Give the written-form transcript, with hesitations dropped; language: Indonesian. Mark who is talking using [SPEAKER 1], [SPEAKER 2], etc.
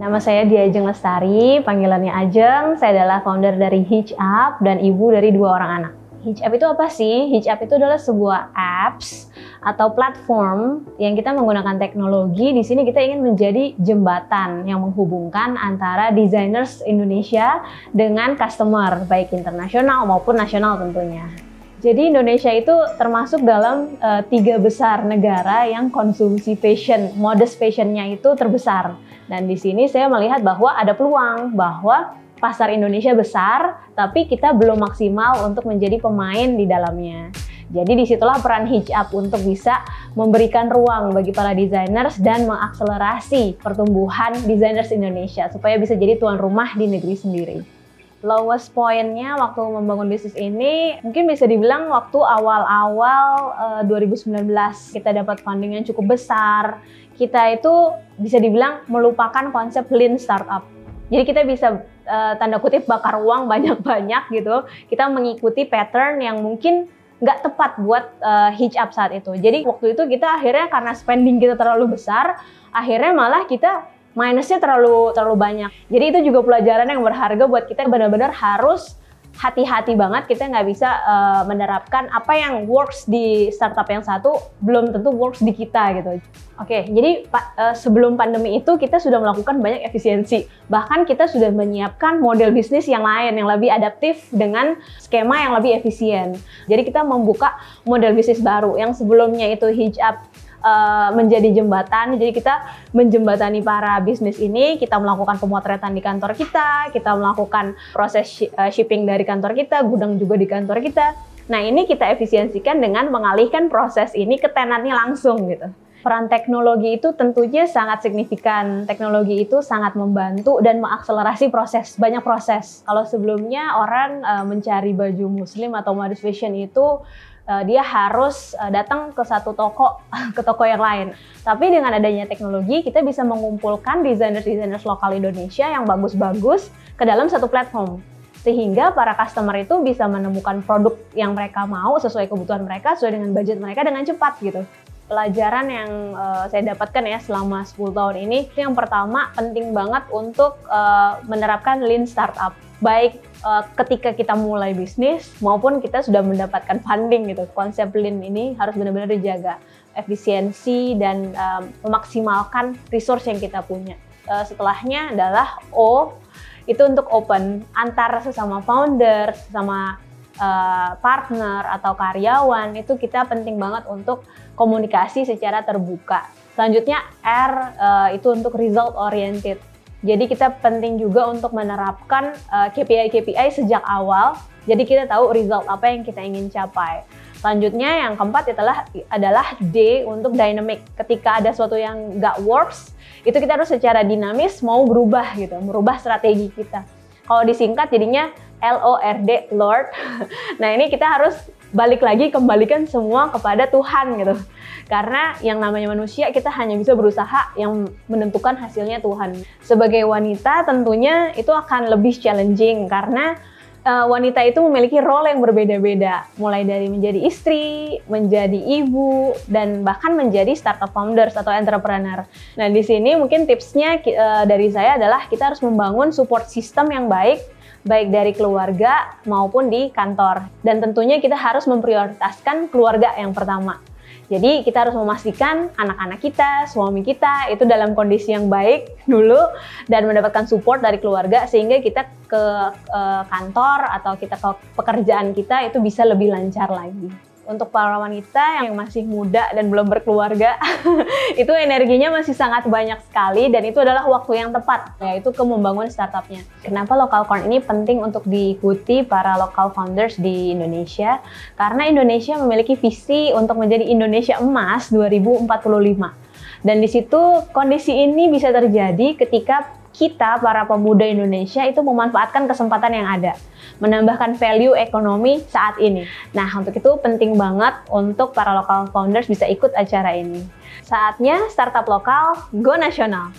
[SPEAKER 1] Nama saya Diajeng Lestari, panggilannya Ajeng. Saya adalah founder dari Hitch Up dan ibu dari 2 orang anak. Hitch Up itu apa sih? Hitch Up itu adalah sebuah apps atau platform yang kita menggunakan teknologi. Di sini kita ingin menjadi jembatan yang menghubungkan antara designers Indonesia dengan customer, baik internasional maupun nasional tentunya. Jadi Indonesia itu termasuk dalam 3 besar negara yang konsumsi fashion, modest fashionnya itu terbesar. Dan di sini saya melihat bahwa ada peluang bahwa pasar Indonesia besar, tapi kita belum maksimal untuk menjadi pemain di dalamnya. Jadi disitulah peran Hitch Up untuk bisa memberikan ruang bagi para designers dan mengakselerasi pertumbuhan designers Indonesia supaya bisa jadi tuan rumah di negeri sendiri. Lowest point-nya waktu membangun bisnis ini mungkin bisa dibilang waktu awal-awal 2019 kita dapat funding yang cukup besar. Kita itu bisa dibilang melupakan konsep lean startup. Jadi kita bisa tanda kutip bakar uang banyak-banyak gitu. Kita mengikuti pattern yang mungkin nggak tepat buat Hitch Up saat itu. Jadi waktu itu kita akhirnya karena spending kita terlalu besar, akhirnya malah kita minusnya terlalu banyak. Jadi itu juga pelajaran yang berharga buat kita, benar-benar harus hati-hati banget. Kita nggak bisa menerapkan apa yang works di startup yang satu belum tentu works di kita gitu. Oke, jadi sebelum pandemi itu kita sudah melakukan banyak efisiensi. Bahkan kita sudah menyiapkan model bisnis yang lain yang lebih adaptif dengan skema yang lebih efisien. Jadi kita membuka model bisnis baru yang sebelumnya itu Hitch Up menjadi jembatan. Jadi kita menjembatani para bisnis ini, kita melakukan pemotretan di kantor kita melakukan proses shipping dari kantor kita, gudang juga di kantor kita. Nah, ini kita efisiensikan dengan mengalihkan proses ini ke tenannya langsung gitu. Peran teknologi itu tentunya sangat signifikan. Teknologi itu sangat membantu dan mengakselerasi banyak proses. Kalau sebelumnya orang mencari baju muslim atau modest fashion itu dia harus datang ke satu toko, ke toko yang lain. Tapi dengan adanya teknologi, kita bisa mengumpulkan desainer-desainer lokal Indonesia yang bagus-bagus ke dalam satu platform. Sehingga para customer itu bisa menemukan produk yang mereka mau sesuai kebutuhan mereka, sesuai dengan budget mereka dengan cepat gitu. Pelajaran yang saya dapatkan ya selama 10 tahun ini, itu yang pertama penting banget untuk menerapkan lean startup. Baik ketika kita mulai bisnis maupun kita sudah mendapatkan funding gitu. Konsep lean ini harus benar-benar dijaga. Efisiensi dan memaksimalkan resource yang kita punya. Setelahnya adalah O, itu untuk open antar sesama founder, sesama partner atau karyawan. Itu kita penting banget untuk komunikasi secara terbuka. Selanjutnya R itu untuk result oriented. Jadi kita penting juga untuk menerapkan KPI sejak awal. Jadi kita tahu result apa yang kita ingin capai. Selanjutnya yang keempat adalah D untuk dynamic. Ketika ada sesuatu yang nggak works, itu kita harus secara dinamis mau berubah gitu, merubah strategi kita. Kalau disingkat jadinya LORD, Lord. Nah ini kita harus balik lagi, kembalikan semua kepada Tuhan gitu. Karena yang namanya manusia, kita hanya bisa berusaha, yang menentukan hasilnya Tuhan. Sebagai wanita tentunya itu akan lebih challenging karena wanita itu memiliki role yang berbeda-beda. Mulai dari menjadi istri, menjadi ibu, dan bahkan menjadi startup founders atau entrepreneur. Nah di sini mungkin tipsnya dari saya adalah kita harus membangun support system yang baik dari keluarga maupun di kantor. Dan tentunya kita harus memprioritaskan keluarga yang pertama. Jadi kita harus memastikan anak-anak kita, suami kita itu dalam kondisi yang baik dulu dan mendapatkan support dari keluarga sehingga kita ke kantor atau kita ke pekerjaan kita itu bisa lebih lancar lagi. Untuk para wanita yang masih muda dan belum berkeluarga, itu energinya masih sangat banyak sekali dan itu adalah waktu yang tepat, yaitu ke membangun startupnya. Kenapa Local Corn ini penting untuk diikuti para local founders di Indonesia? Karena Indonesia memiliki visi untuk menjadi Indonesia Emas 2045. Dan di situ kondisi ini bisa terjadi ketika kita, para pemuda Indonesia, itu memanfaatkan kesempatan yang ada, menambahkan value ekonomi saat ini. Nah, untuk itu penting banget untuk para local founders bisa ikut acara ini. Saatnya startup lokal, go nasional!